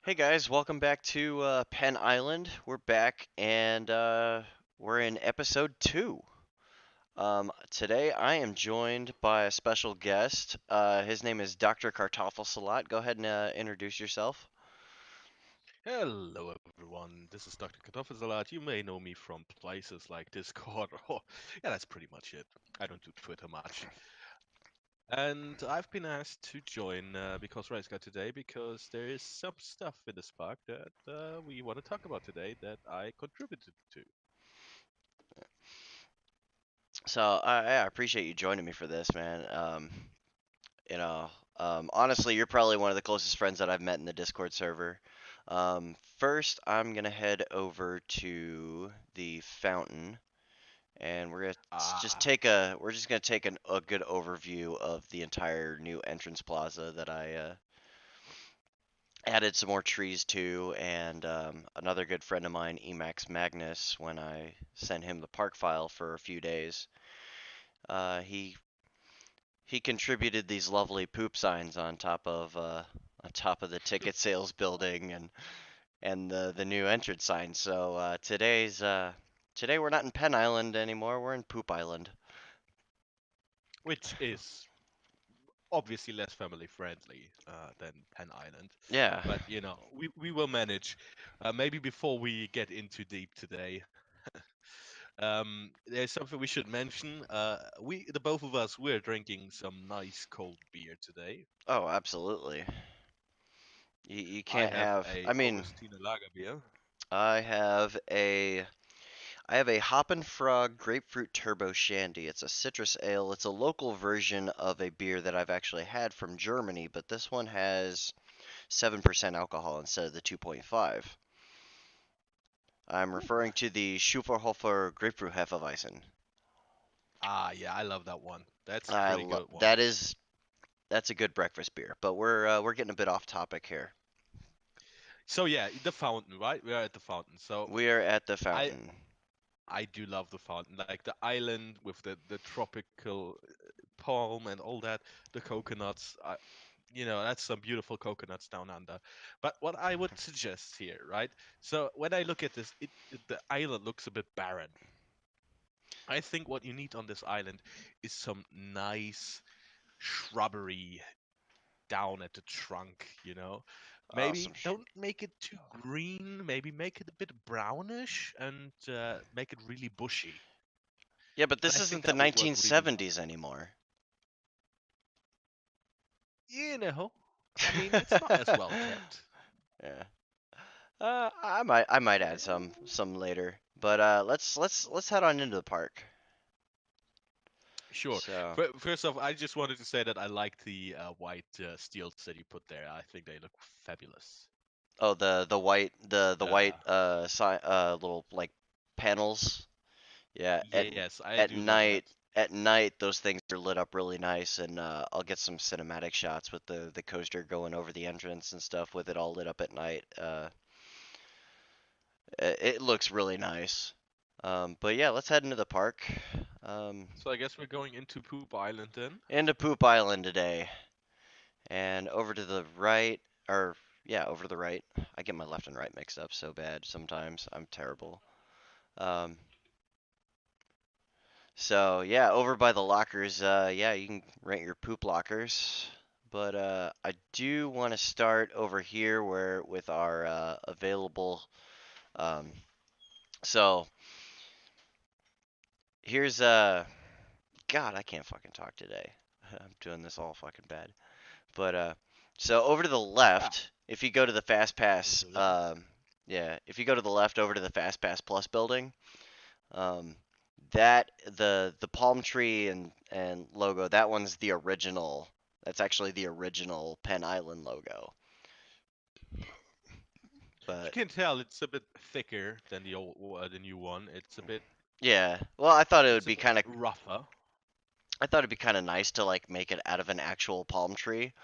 Hey guys, welcome back to Penn Island. We're back and we're in episode 2. Today I am joined by a special guest. His name is Dr. Kartoffelsalat. Go ahead and introduce yourself. Hello everyone, this is Dr. Kartoffelsalat. You may know me from places like Discord or yeah, that's pretty much it. I don't do Twitter much. And I've been asked to join because Rice got today because there is some stuff in this park that we want to talk about today that I contributed to. So I appreciate you joining me for this, man. You know, Honestly, you're probably one of the closest friends that I've met in the Discord server. First, I'm gonna head over to the fountain and we're gonna just Ah, take a we're just gonna take a good overview of the entire new entrance plaza that I added some more trees to, and another good friend of mine, Emax Magnus, when I sent him the park file for a few days, he contributed these lovely poop signs on top of the ticket sales building and the new entrance sign. So today we're not in Penn Island anymore. We're in Poop Island. which is obviously less family friendly than Penn Island. Yeah. But we will manage. Maybe before we get into deep today, there's something we should mention. The both of us, we're drinking some nice cold beer today. Oh, absolutely. You I can't have have. a I mean, Augustiner lager beer. I have a I have a Hop and Frog Grapefruit Turbo Shandy. It's a citrus ale. It's a local version of a beer that I've actually had from Germany, but this one has 7% alcohol instead of the 2.5. I'm Ooh. referring to the Schufferhofer Grapefruit Hefeweizen. Ah, yeah, I love that one. That's a pretty good one. That's a good breakfast beer, but we're getting a bit off topic here. So yeah, the fountain, right? We are at the fountain. So We are at the I fountain. I do love the fountain, like the island with the tropical palm and all that, the coconuts. That's some beautiful coconuts down under. But what I would suggest here, right? So when I look at this, the island looks a bit barren. I think what you need on this island is some nice shrubbery down at the trunk, Awesome. Maybe don't make it too green, maybe make it a bit brownish and make it really bushy. Yeah, but And this I think isn't the that would work really well. 1970s anymore. You know, I mean, it's not as well kept. Yeah. I might add some later, but let's head on into the park. Sure. So, First off, I just wanted to say that I like the white steels that you put there. I think they look fabulous. oh the white Uh, little like panels. Yeah, yes, I at do love that. night those things are lit up really nice, and I'll get some cinematic shots with the coaster going over the entrance and stuff with it all lit up at night. It looks really nice. But yeah, let's head into the park. Um, So I guess we're going into Poop Island then. into Poop Island today. And over to the right, or yeah, over to the right. I get my left and right mixed up so bad sometimes. I'm terrible. Um, so yeah, over by the lockers, yeah, you can rent your poop lockers. But I do want to start over here where with our available. Um, so here's God, I can't fucking talk today. I'm doing this all fucking bad. But so over to the Yeah, left, if you go to the Fast over Pass, the left. yeah, if you go to the left over to the Fast Pass Plus building, um, that the palm tree and logo, that one's the original. That's actually the original Penn Island logo. You But can tell it's a bit thicker than the new one. yeah, well, I thought it would It's a be bit kind of rougher. I thought it'd be kind of nice to like make it out of an actual palm tree.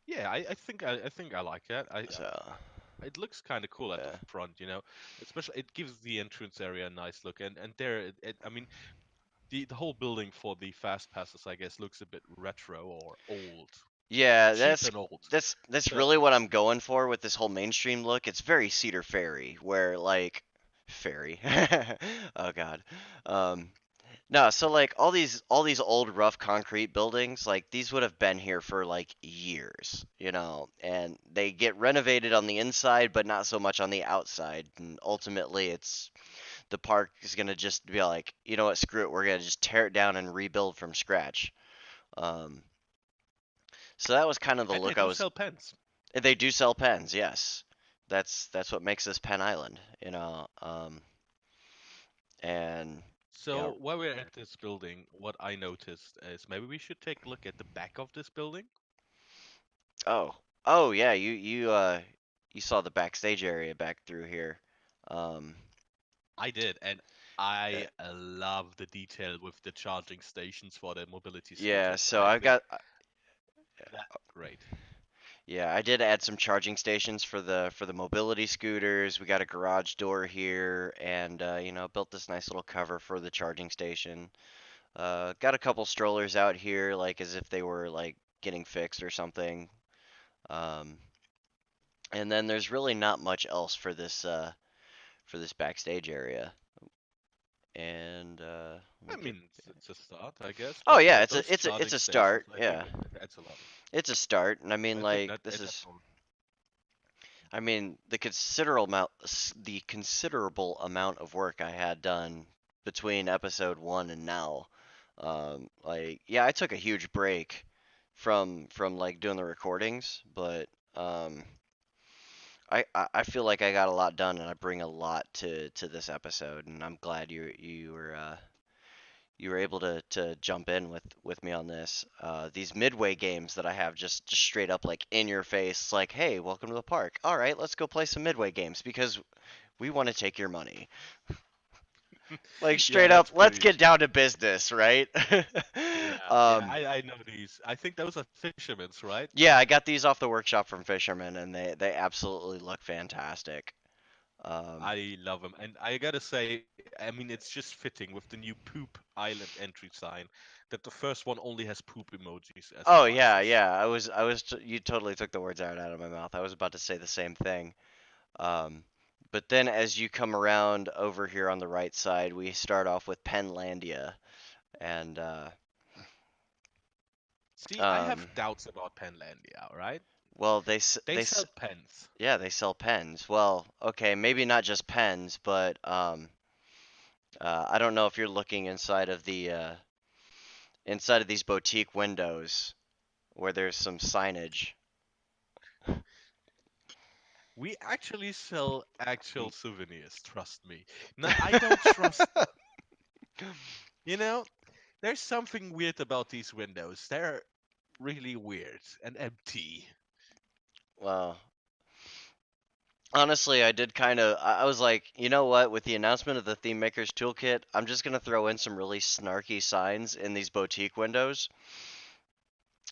Yeah, I think I like that. So It looks kind of cool at the yeah. front. Especially it gives the entrance area a nice look, and there, I mean, the whole building for the fast passes, I guess, looks a bit retro or old. Yeah, cheap and old. that's So really what I'm going for with this whole mainstream look. It's very Cedar Fairy, where like fairy. Oh God. Um, no, so like all these old rough concrete buildings, like these would have been here for like years, and they get renovated on the inside, but not so much on the outside. And ultimately, the park is gonna just be like, you know what, screw it, we're gonna just tear it down and rebuild from scratch. Um, so that was kind of the and they look I do was. sell pens. They do sell pens, yes. That's what makes this Pen Island, and yeah. So while we're at this building, what I noticed is maybe we should take a look at the back of this building. Oh, oh yeah, you saw the backstage area back through here. Um, I did, and uh, I love the detail with the charging stations for the mobility yeah, scooters. so I I've think got that's great. yeah, I did add some charging stations for the mobility scooters. We got a garage door here, and built this nice little cover for the charging station. Got a couple strollers out here, like as if they were like getting fixed or something. Um, and then there's really not much else for this backstage area. And let I me get. mean, it's a start, I guess, Oh but yeah, it's a those it's a it's charging a stations, start. I think Yeah, it adds a lot. it's a start, and I mean I think like that this it is. adds. I mean the considerable amount of work I had done between episode one and now. Like yeah, I took a huge break from like doing the recordings, but um, I feel like I got a lot done, and I bring a lot to this episode, and I'm glad you were able to jump in with me on this. These midway games that I have just straight up like in your face, like, hey, welcome to the park. All right, let's go play some midway games because we want to take your money. Like Yeah, straight up, that's let's pretty. get down to business, right? Yeah, um, I know these. I think those are fishermen's, right? yeah, I got these off the workshop from Fisherman, and they absolutely look fantastic. Um, I love them, and I gotta say, I mean, it's just fitting with the new poop island entry sign that the first one only has poop emojis as oh yeah, devices. yeah. You totally took the words out of my mouth. I was about to say the same thing. Um, but then as you come around over here on the right side, we start off with Penlandia, and See, I have um, doubts about Penlandia, right? well, They sell pens. yeah, they sell pens. Well, okay, maybe not just pens, but I don't know if you're looking inside of these boutique windows where there's some signage. We actually sell actual souvenirs, trust me. Now, I don't trust them. You know, there's something weird about these windows. They're really weird and empty. Well, honestly, I did kind of. I was like, you know what? With the announcement of the Theme Maker's Toolkit, I'm just gonna throw in some really snarky signs in these boutique windows,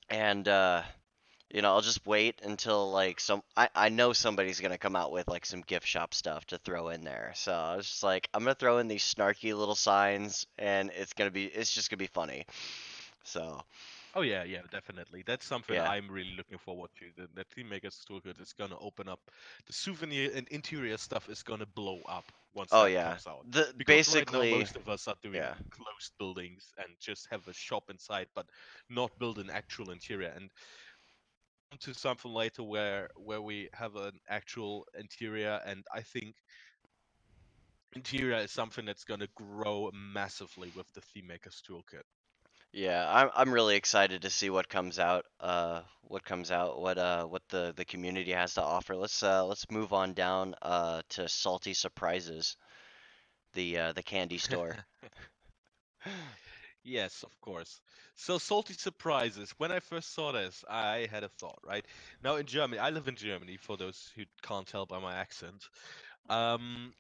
and I'll just wait until like I know somebody's gonna come out with like some gift shop stuff to throw in there. So I was just like, I'm gonna throw in these snarky little signs, and it's just gonna be funny. So Oh yeah, yeah, definitely. That's something yeah. I'm really looking forward to. The Theme Maker's Toolkit is gonna open up. The souvenir and interior stuff is gonna blow up once Oh that yeah. comes out. The Because right now basically, most of us are doing yeah. closed buildings and just have a shop inside, but not build an actual interior. And to something later where we have an actual interior, and I think interior is something that's gonna grow massively with the Theme Maker's Toolkit. Yeah, I'm really excited to see what comes out. What the community has to offer. Let's move on down to Salty Surprises, the candy store. Yes, of course. So salty surprises. When I first saw this, I had a thought, right? Now in Germany, I live in Germany, for those who can't tell by my accent. Um,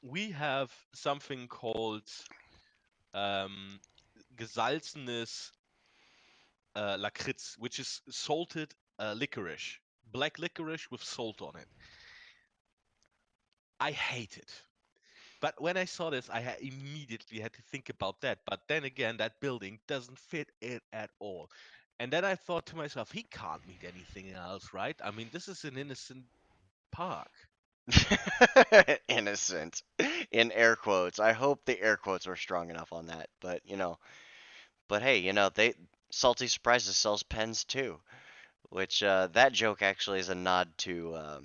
we have something called um, gesalzenes Lakritz, which is salted licorice, black licorice with salt on it. I hate it. But when I saw this, immediately had to think about that. But then again, that building doesn't fit it at all. And then I thought to myself, he can't mean anything else, right? I mean, this is an innocent park. Innocent, in air quotes. I hope the air quotes were strong enough on that. But but hey, they Salty Surprises sells pens too, which that joke actually is a nod to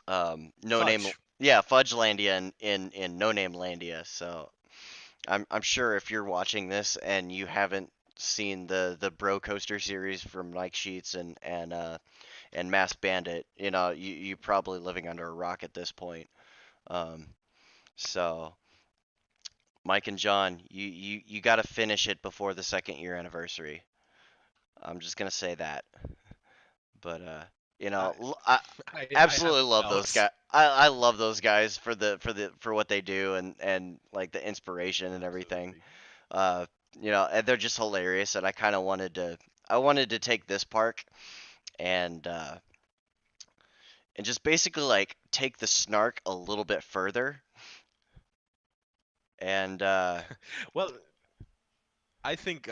No Name, Fudge. yeah, Fudgelandia in No Name Landia. So I'm sure if you're watching this and you haven't seen the Bro Coaster series from Mike Sheets and Mass Bandit, you probably living under a rock at this point. Um, so Mike and John, you got to finish it before the second year anniversary. I'm just gonna say that. But I, I I have absolutely no love those doubts. guys. I love those guys for what they do and like the inspiration and everything. Absolutely. Uh, and they're just hilarious. And I wanted to take this park and uh, and just basically like take the snark a little bit further. And Well, I think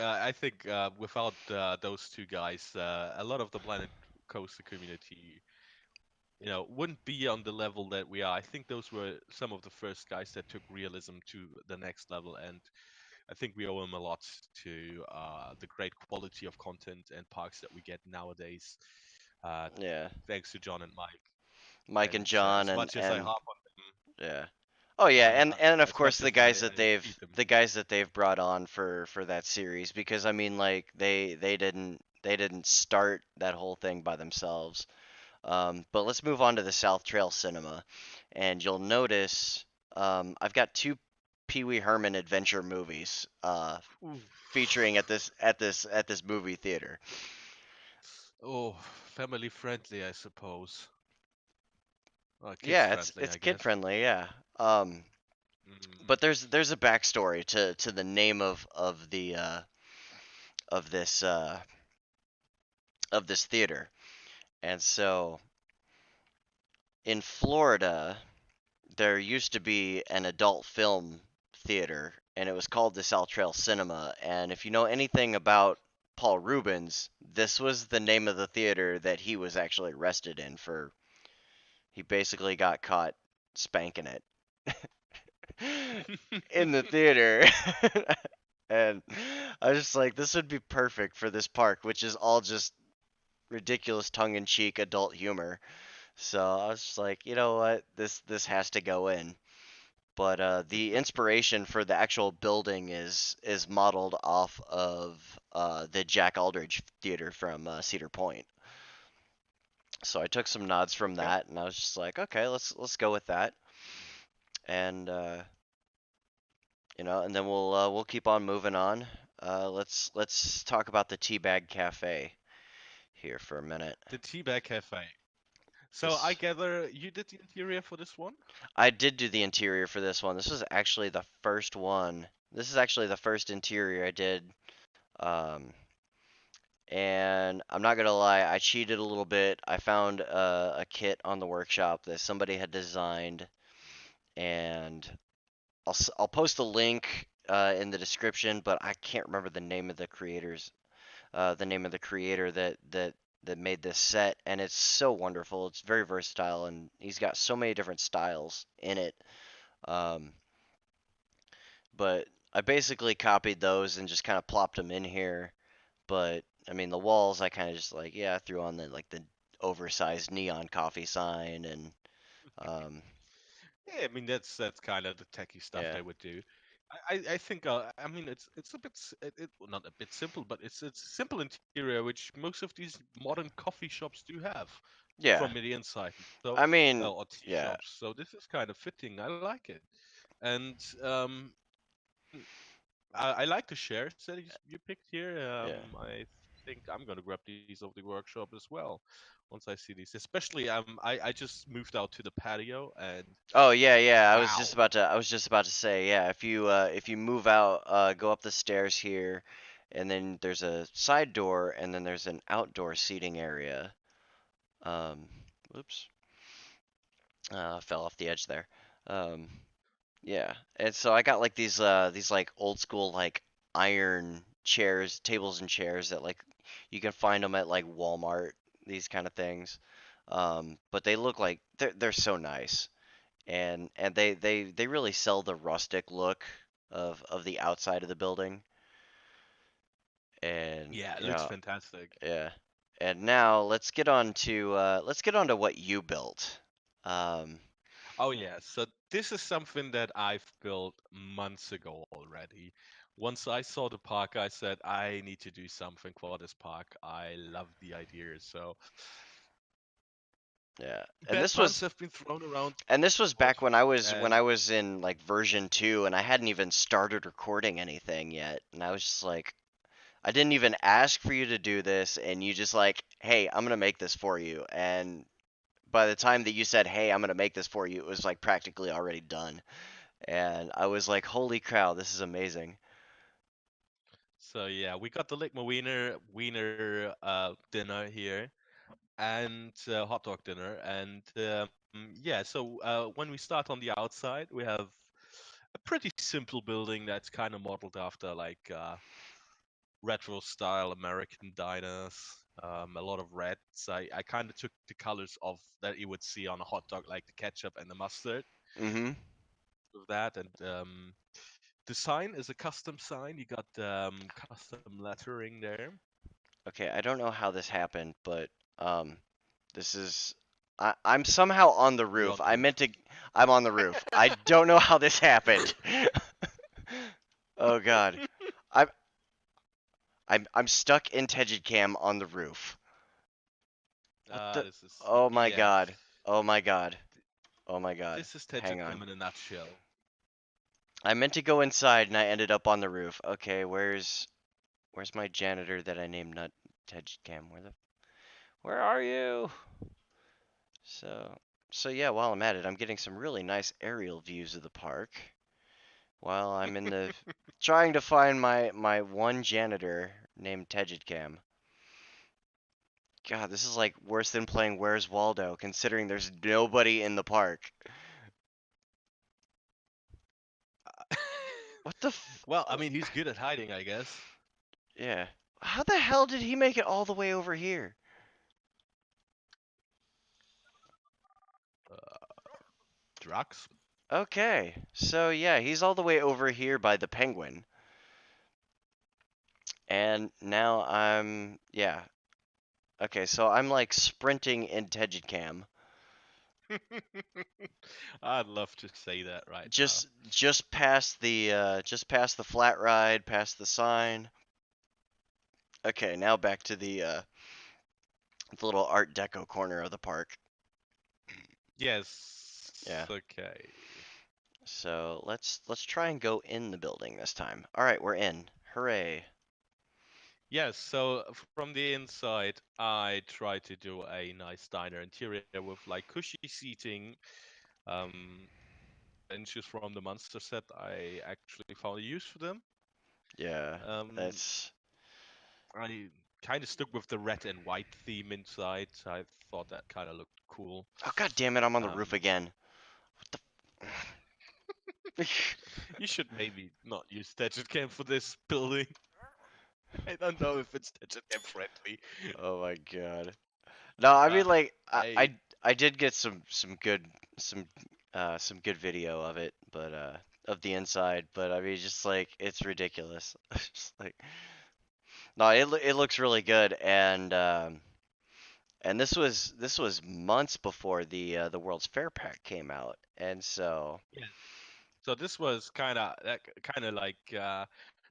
without those two guys, a lot of the Planet Coaster community, wouldn't be on the level that we are. I think those were some of the first guys that took realism to the next level, and I think we owe them a lot to the great quality of content and parks that we get nowadays. Uh, yeah, thanks to John and Mike. Mike and And John as and much as I and harp on yeah. Oh yeah, and of as course much the as guys that I they've feed them, the guys that they've brought on for that series, because I mean like they didn't start that whole thing by themselves. But let's move on to the South Trail Cinema, and you'll notice I've got two Pee Wee Herman adventure movies ooh, featuring at this movie theater. oh, family friendly, I suppose. Kids Yeah, it's friendly, it's I kid guess. friendly, yeah. Um, Mm, but there's a backstory to the name of this of this theater. And so in Florida, there used to be an adult film theater, and it was called the South Trail Cinema. And if you know anything about Paul Rubens, this was the name of the theater that he was actually arrested in for. He basically got caught spanking it in the theater. And I was just like, this would be perfect for this park, which is all just ridiculous tongue-in-cheek adult humor. So I was just like, you know what, this has to go in. But the inspiration for the actual building is modeled off of the Jack Aldridge Theater from Cedar Point. So I took some nods from okay. that, and I was just like, okay, let's go with that, and and then we'll keep on moving on. Let's talk about the Teabag Cafe here for a minute. The Teabag Cafe. So I This gather you did the interior for this one? I did do the interior for this one. This was actually the first one. This is actually the first interior I did. Um, and I'm not gonna lie, I cheated a little bit. I found a kit on the workshop that somebody had designed, and I'll post a link in the description, but I can't remember the name of the creator that made this set, and it's so wonderful. It's very versatile, and he's got so many different styles in it. Um, but I basically copied those and just kind of plopped them in here. But I mean, the walls I kind of just like, yeah, I threw on the oversized neon coffee sign and um, Yeah, I mean that's kind of the techie stuff yeah, they would do. I think I mean it's a bit well, not a bit simple, but it's a simple interior which most of these modern coffee shops do have yeah. from the inside. So I mean, or tea yeah, shops. So this is kind of fitting. I like it, and I like the shares that you picked here. yeah. I think I'm gonna grab these off the workshop as well once I see these. Especially I just moved out to the patio and Oh yeah, yeah. I was just wow. about to. I was just about to say, yeah. If you move out, go up the stairs here, and then there's a side door, and then there's an outdoor seating area. Um, Oops, fell off the edge there. Um, Yeah, and so I got like these like old school like iron. chairs, tables and chairs that like you can find them at like Walmart, these kind of things. But they look like they're so nice, and they really sell the rustic look of the outside of the building. And Yeah, it you looks know, fantastic. yeah. And now let's get on to what you built. Um, Oh yeah, so this is something that I've built months ago already. Once I saw the park, I said I need to do something for this park. I love the idea. So yeah. bad months have been thrown around And this was board, back when I and was in like version 2 and I hadn't even started recording anything yet. And I was just like I didn't even ask for you to do this and you just like, "Hey, I'm going to make this for you." And by the time that you said, "Hey, I'm going to make this for you," it was like practically already done. And I was like, "Holy cow, this is amazing." so yeah, we got the Ligma Wiener dinner here, and hot dog dinner, and yeah. So when we start on the outside, we have a pretty simple building that's kind of modeled after like retro style American diners. A lot of reds. I kind of took the colors of that you would see on a hot dog, like the ketchup and the mustard, Mhm. with that. And the sign is a custom sign. You got custom lettering there. Okay, I don't know how this happened, but um this is I'm somehow on the You're roof. on the roof. I'm on the roof. I don't know how this happened. Oh God. I'm I'm stuck in Tejid on the roof. What the? This is Oh my yeah. God. Oh my God. Oh my God. This is Hang on. Tejicam in a nutshell. I meant to go inside and I ended up on the roof. Okay, where's my janitor that I named Nut Tejid Where are you? So so yeah, while I'm at it, I'm getting some really nice aerial views of the park while I'm in the trying to find my one janitor named Tejid. God, this is like worse than playing Where's Waldo, considering there's nobody in the park. What the f- Well, I mean, he's good at hiding, I guess. Yeah. How the hell did he make it all the way over here? Drugs. Okay. So yeah, he's all the way over here by the penguin. And now yeah. Okay, so I'm like sprinting in Tejidcam. I'd love to say that right now. Just past the flat ride, past the sign. Okay, now back to the little art deco corner of the park. Yes. Yeah. Okay. So let's try and go in the building this time. All right, we're in. Hooray. Yes, so from the inside, I try to do a nice diner interior with like cushy seating, um, benches from the monster set. I actually found a use for them. Yeah, Um, that's. I kind of stuck with the red and white theme inside. I thought that kind of looked cool. Oh god damn it! I'm on the roof Um, again. What the? you should maybe not use Gadget Cam for this building. I don't know if it's Gadget Cam friendly. Oh my god. No, I Uh, mean like I I did get some some good video of it, but of the inside, but I mean just like it's ridiculous. Just like no, it looks really good, and this was months before the World's Fair pack came out, and so yeah. So this was kind of like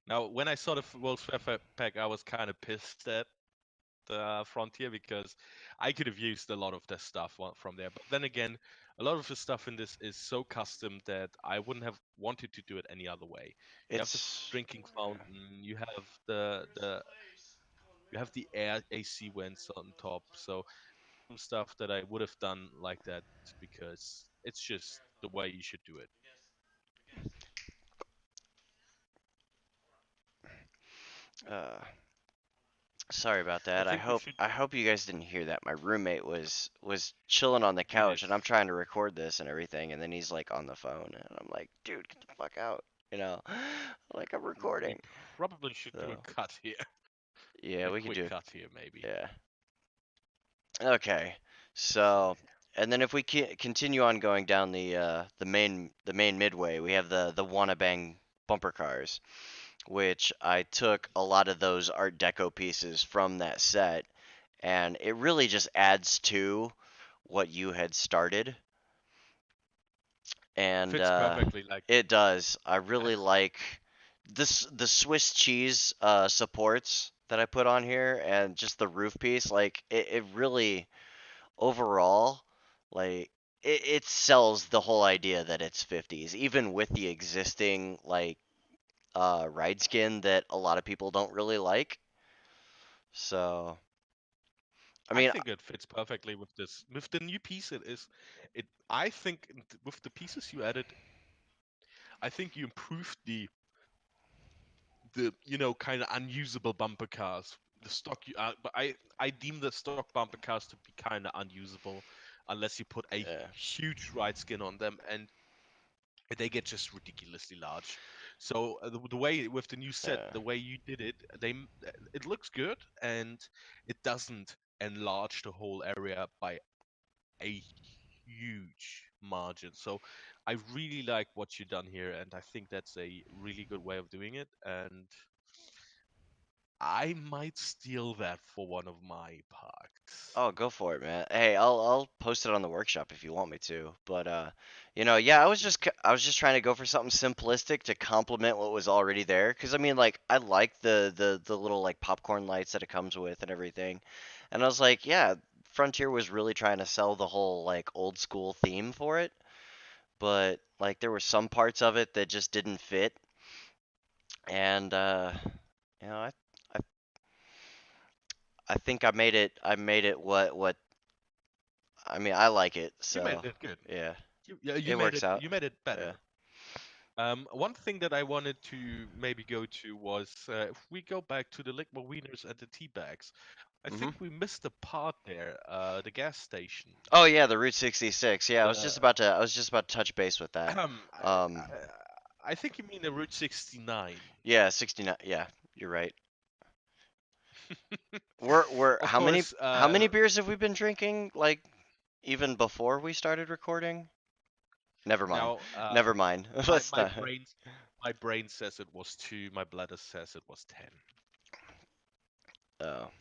now when I saw the World's Fair pack, I was kind of pissed at Frontier because I could have used a lot of their stuff from there. But then again, a lot of the stuff in this is so custom that I wouldn't have wanted to do it any other way. You have the it's drinking fountain, you have the air AC vents on top. So some stuff that I would have done like that because it's just the way you should do it. uh sorry about I that. think we should. I hope you guys didn't hear that. My roommate was chilling on the He couch is. and I'm trying to record this and everything and then he's like on the phone and I'm like, "Dude, get the fuck out." you know, like I'm We recording. probably should do a So cut here, yeah, a we could quick do. cut here, maybe. Yeah. Okay. See. So, and then if we continue on going down the main midway, we have the Wanna Bang bumper cars, which I took a lot of those Art Deco pieces from that set, and it really just adds to what you had started. And Fits perfectly. Like, it does. I really like the Swiss cheese supports that I put on here, and just the roof piece. Like it really overall, like it sells the whole idea that it's 50s, even with the existing like ride skin that a lot of people don't really like. So I I mean, think it fits perfectly with this. With the new piece, it is. It. I think with the pieces you added, I think you improved the kind of unusable bumper cars. The stock but I deem the stock bumper cars to be kind of unusable unless you put a yeah, huge ride skin on them, and they get just ridiculously large. So the way with the new set, yeah. the way you did it, it looks good, and it doesn't enlarge the whole area by a huge margin. So I really like what you've done here, and I think that's a really good way of doing it. And I might steal that for one of my parks. Oh, go for it, man. Hey, I'll post it on the workshop if you want me to. But yeah, I was just trying to go for something simplistic to complement what was already there. 'Cause I mean, like, I like the little like popcorn lights that it comes with and everything. And I was like, yeah, Frontier was really trying to sell the whole like old school theme for it. But like there were some parts of it that just didn't fit. And you know, I I think I made it what I mean, I like it, You made so it good. yeah, Yeah, it works out. you made it Yeah. better. One thing that I wanted to maybe go to was if we go back to the Ligma Wieners and the tea bags. I Hmm. think we missed a part there, the gas station. Oh yeah, the Route 66. Yeah, The I was just about to touch base with that. Um, I think you mean the Route 69. yeah, 69. Yeah, you're right. We're Of how many course, how many beers have we been drinking? Like even before we started recording? Never mind. now Never mind. my Let's my not. brain says it was 2, my bladder says it was 10. Oh.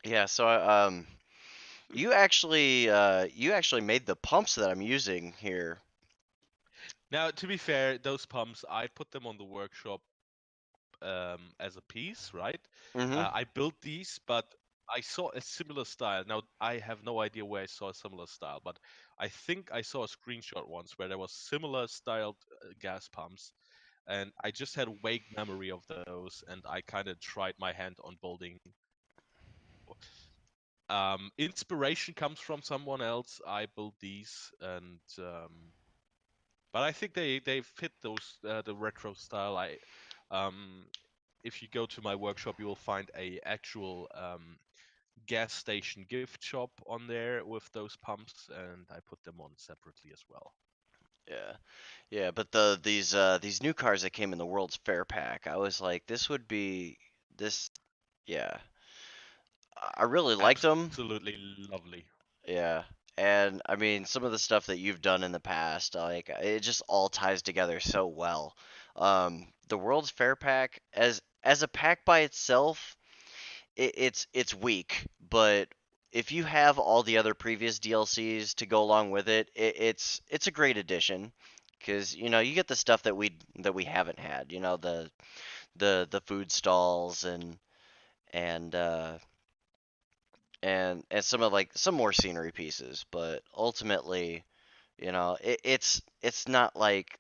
Yeah, so you actually made the pumps that I'm using here. Now, to be fair, those pumps, I put them on the workshop as a piece, right? Hmm. I built these, but I saw a similar style. Now, I have no idea where I saw a similar style, but I think I saw a screenshot once where there was similar styled gas pumps, and I just had a vague memory of those, and I kind of tried my hand on building. Inspiration comes from someone else. I built these, and but I think they fit those the retro style. Um, if you go to my workshop, you will find a actual gas station gift shop on there with those pumps, and I put them on separately as well. Yeah. Yeah, but these new cars that came in the World's Fair pack, I was like, this would be this. Yeah, I really liked them. Absolutely lovely. Yeah, and I mean some of the stuff that you've done in the past, like it just all ties together so well. The World's Fair pack, as a pack by itself, it's weak, but if you have all the other previous DLCs to go along with it, it's a great addition. Because you get the stuff that we haven't had, the food stalls and uh, and some of like some more scenery pieces, but ultimately, it's not like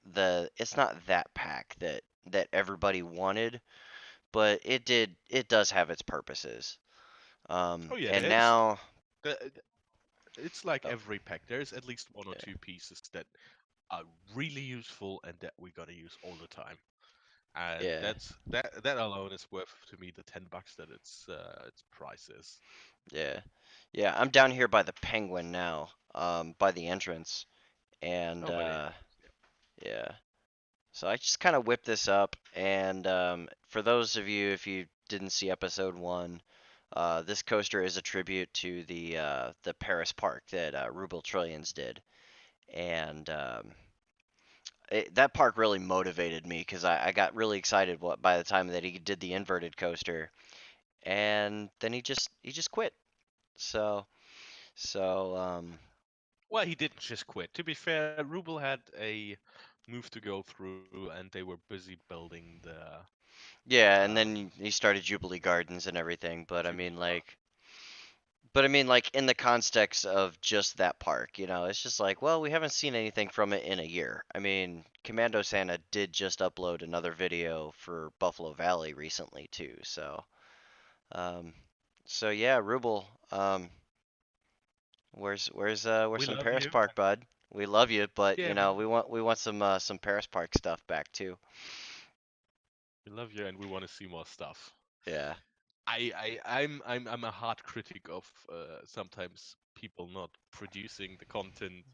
it's not that pack that everybody wanted, but it does have its purposes. Oh yeah, And now, uh, it's like oh, every pack. There's at least one or yeah, two pieces that are really useful and that we're gonna use all the time. And yeah, that alone is worth to me the $10 that its price is. yeah, yeah. I'm down here by the Penguin now, by the entrance, and Oh, by the yeah. So I just kind of whipped this up, and for those of you, if you didn't see episode one, this coaster is a tribute to the Paris park that Ruble Trillions did, and that park really motivated me because I got really excited by the time that he did the inverted coaster, and then he just quit. So so Well, he didn't just quit. To be fair, Rubel had a move to go through, and they were busy building the yeah, and then um, he started Jubilee Gardens and everything, but I Jubilee mean Garden. like. But I mean, like in the context of just that park, it's just like, well, we haven't seen anything from it in a year. I mean, Commando Santa did just upload another video for Buffalo Valley recently too. Um, so yeah, Ruble, where's We some love Paris you. Park, bud? We love you, but Yeah, we want some Paris Park stuff back too. we love you, and we want to see more stuff. Yeah, I'm a hard critic of sometimes people not producing the content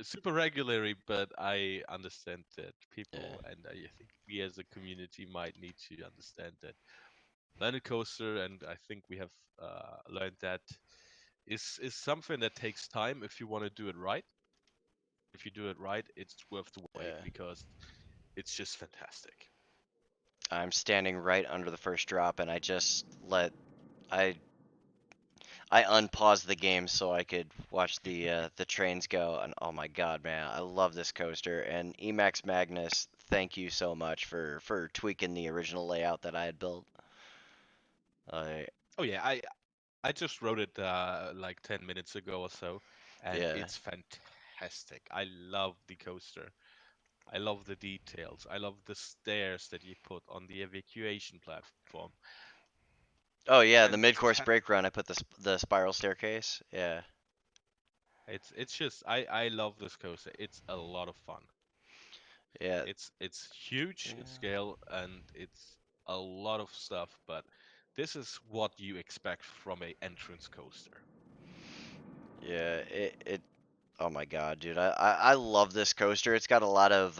super regularly, but I understand that yeah, people, and I think we as a community might need to understand that Planet Coaster, and I think we have learned that is something that takes time if you want to do it right. If you do it right, it's worth the wait yeah. because it's just fantastic. I'm standing right under the first drop, and I I unpaused the game so I could watch the trains go, and oh my god, man, I love this coaster. And Emax Magnus, thank you so much for tweaking the original layout that I had built. Uh, Oh yeah, I just wrote it like 10 minutes ago or so, and yeah, it's fantastic. I love the coaster. I love the details. I love the stairs that you put on the evacuation platform. oh yeah, the And mid-course brake run, I put the spiral staircase. Yeah, it's just I love this coaster. It's a lot of fun. yeah, It's huge in yeah, scale and it's a lot of stuff, but this is what you expect from a entrance coaster. yeah. It. Oh my god, dude, I love this coaster. It's got a lot of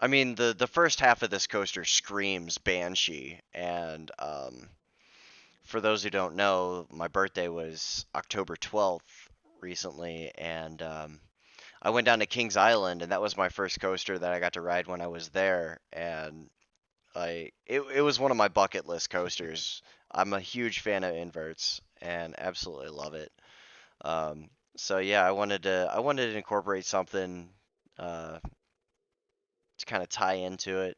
I mean the first half of this coaster screams Banshee, and for those who don't know, my birthday was October 12th recently, and I went down to Kings Island, and that was my first coaster that I got to ride when I was there, and it was one of my bucket list coasters. I'm a huge fan of inverts and absolutely love it. So yeah, I wanted to incorporate something uh, to kind of tie into it,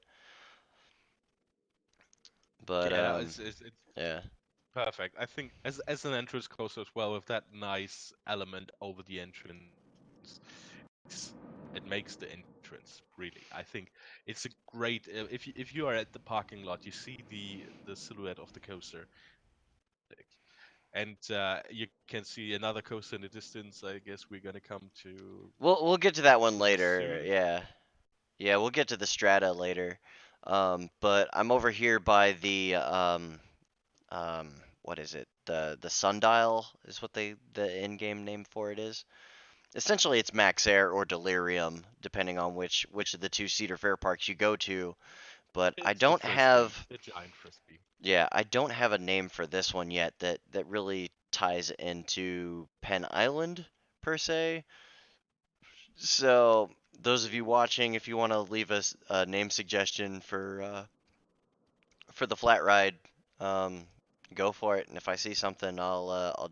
but Yeah, no, it's yeah, perfect. I think as an entrance coaster as well, with that nice element over the entrance, it's, it makes the entrance really. I think it's a great if you are at the parking lot, you see the silhouette of the coaster, and you can see another coaster in the distance. I guess we're gonna come we'll get to that one to this later. soon. Yeah. Yeah, we'll get to the strata later. But I'm over here by the um what is it? The sundial is what the in-game name for it is. Essentially it's Max Air or Delirium, depending on which of the two Cedar Fair parks you go to. But I It's the don't frisbee, have the giant frisbee. yeah, I don't have a name for this one yet that really ties into Penn Island per se. So those of you watching, if you want to leave us a name suggestion for the flat ride, um, go for it. And if I see something, I'll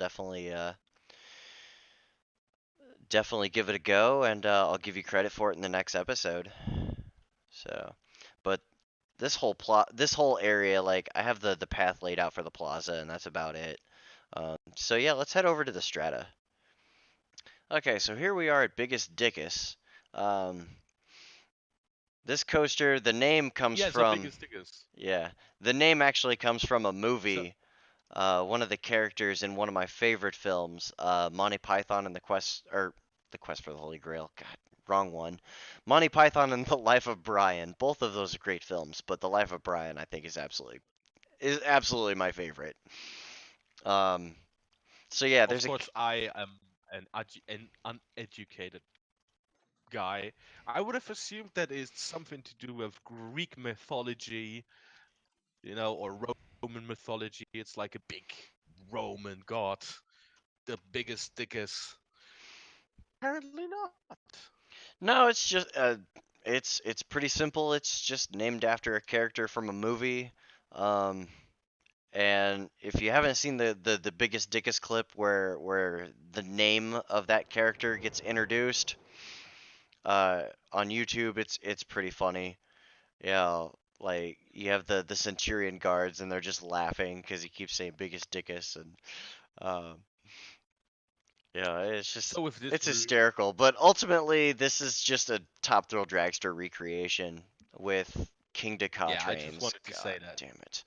definitely give it a go, and I'll give you credit for it in the next episode. So, but this whole area, like I have the path laid out for the plaza, and that's about it. So yeah, let's head over to the strata. Okay, so here we are at Biggest Dickus. Um, this coaster, the name comes Yeah, it's our from biggest stickers. yeah, the name actually comes from a So movie. One of the characters in one of my favorite films, Monty Python and the Quest for the Holy Grail. God, wrong one. Monty Python and the Life of Brian. Both of those are great films, but the Life of Brian I think is absolutely my favorite. Um, so yeah, of there's a course I am an uneducated guy, I would have assumed that it's something to do with Greek mythology, or Roman mythology. It's like a big Roman god, the biggest, thickest. Apparently not. No, it's just it's pretty simple. It's just named after a character from a movie. Um, and if you haven't seen the biggest dickest clip where the name of that character gets introduced on YouTube, it's pretty funny. Yeah, like you have the Centurion guards and they're just laughing because he keeps saying biggest dickus and um yeah, So with this, it's hysterical. But ultimately, this is just a Top Thrill Dragster recreation with King Dakar yeah, I just trains. wanted to say God that. damn it.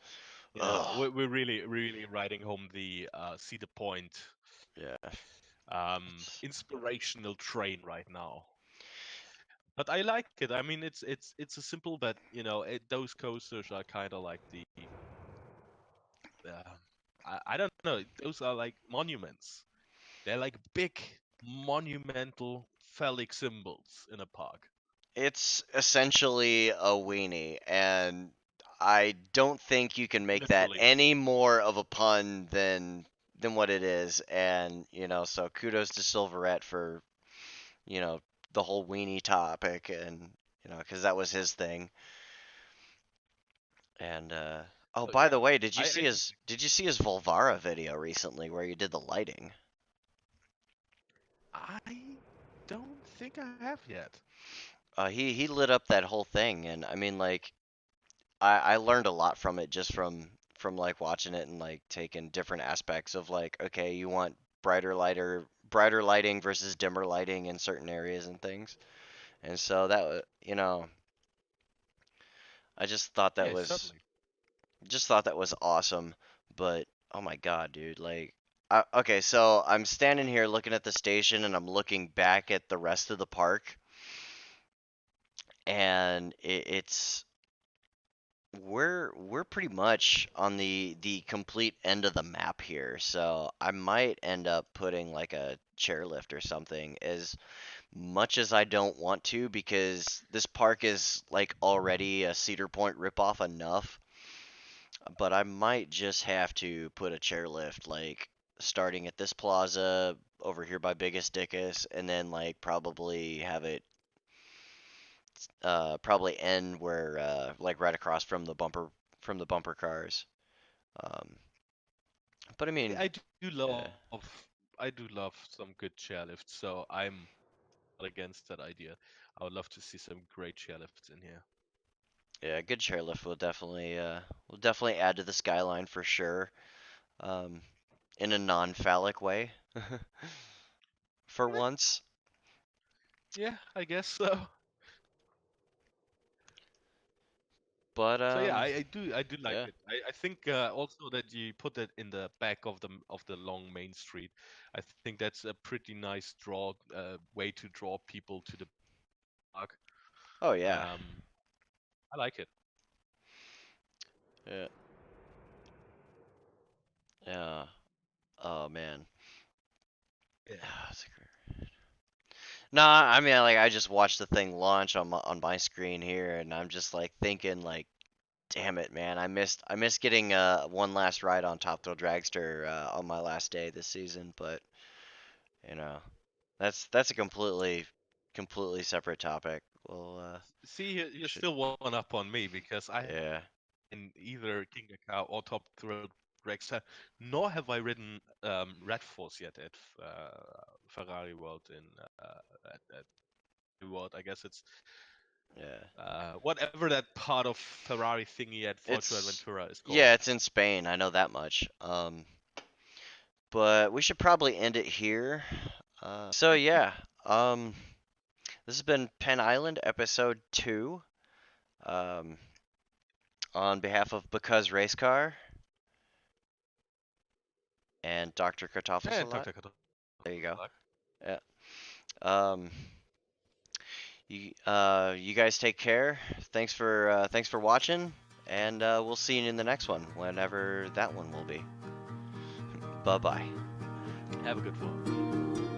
We're, Ugh. we're really, really riding home the see the point, Yeah. It's inspirational train right now. But I like it. I mean, it's a simple, but those coasters are kind of like uh, I don't know. Those are like monuments. They're like big monumental phallic symbols in a park. it's essentially a weenie, and I don't think you can make that Literally. any more of a pun than what it is. And so kudos to Silverette for you know the whole weenie topic, and because that was his thing. And oh, So by yeah, the way, I do think did you see his Volvara video recently where he did the lighting? I don't think I have yet. He lit up that whole thing, and I mean, like, I learned a lot from it just from like watching it and like taking different aspects of like, okay, you want brighter lighting versus dimmer lighting in certain areas and things. And so that I Yeah, certainly. just thought that was awesome. But oh my God, dude, like, okay, so I'm standing here looking at the station and I'm looking back at the rest of the park, and it's we're pretty much on the complete end of the map here. So I might end up putting like a chairlift or something, as much as I don't want to, because this park is like already a Cedar Point ripoff enough. But I might just have to put a chairlift, like starting at this plaza over here by Biggest Dickus, and then like probably have it probably end where like right across from the bumper cars. Um, but I mean, I do yeah, I do love some good chairlifts, so I'm not against that idea. I would love to see some great chairlifts in here. yeah, a good chairlift will definitely add to the skyline for sure. Um, in a non-phallic way, for Eh, once. yeah, I guess so. But So yeah, I do like yeah. it. I think also that you put it in the back of the long main street. I think that's a pretty nice way to draw people to the park. Oh yeah. Um, I like it. Yeah. Yeah. Oh man. Yeah. Nah, I mean, like I just watched the thing launch on my screen here, and I'm just like thinking, like, damn it, man, I missed getting one last ride on Top Thrill Dragster on my last day this season, but you know, that's a completely separate topic. Well, See, you're should, still one up on me because I yeah, in either King Cow or Top Thrill Dragster, nor have I ridden Red Force yet at Ferrari World at New World. I guess it's yeah. whatever that part of Ferrari thingy at It's Fuerteventura is called. yeah, it's in Spain. I know that much. But we should probably end it here. So Yeah, yeah, um, this has been Penn Island episode 2. Um, on behalf of Because Race Car and Dr. and Kartoffelsalat. Dr. There you go. Kartoffelsalat. Yeah. Um, you guys take care. Thanks for watching, and we'll see you in the next one, whenever that one will be. Bye bye. Have a good one.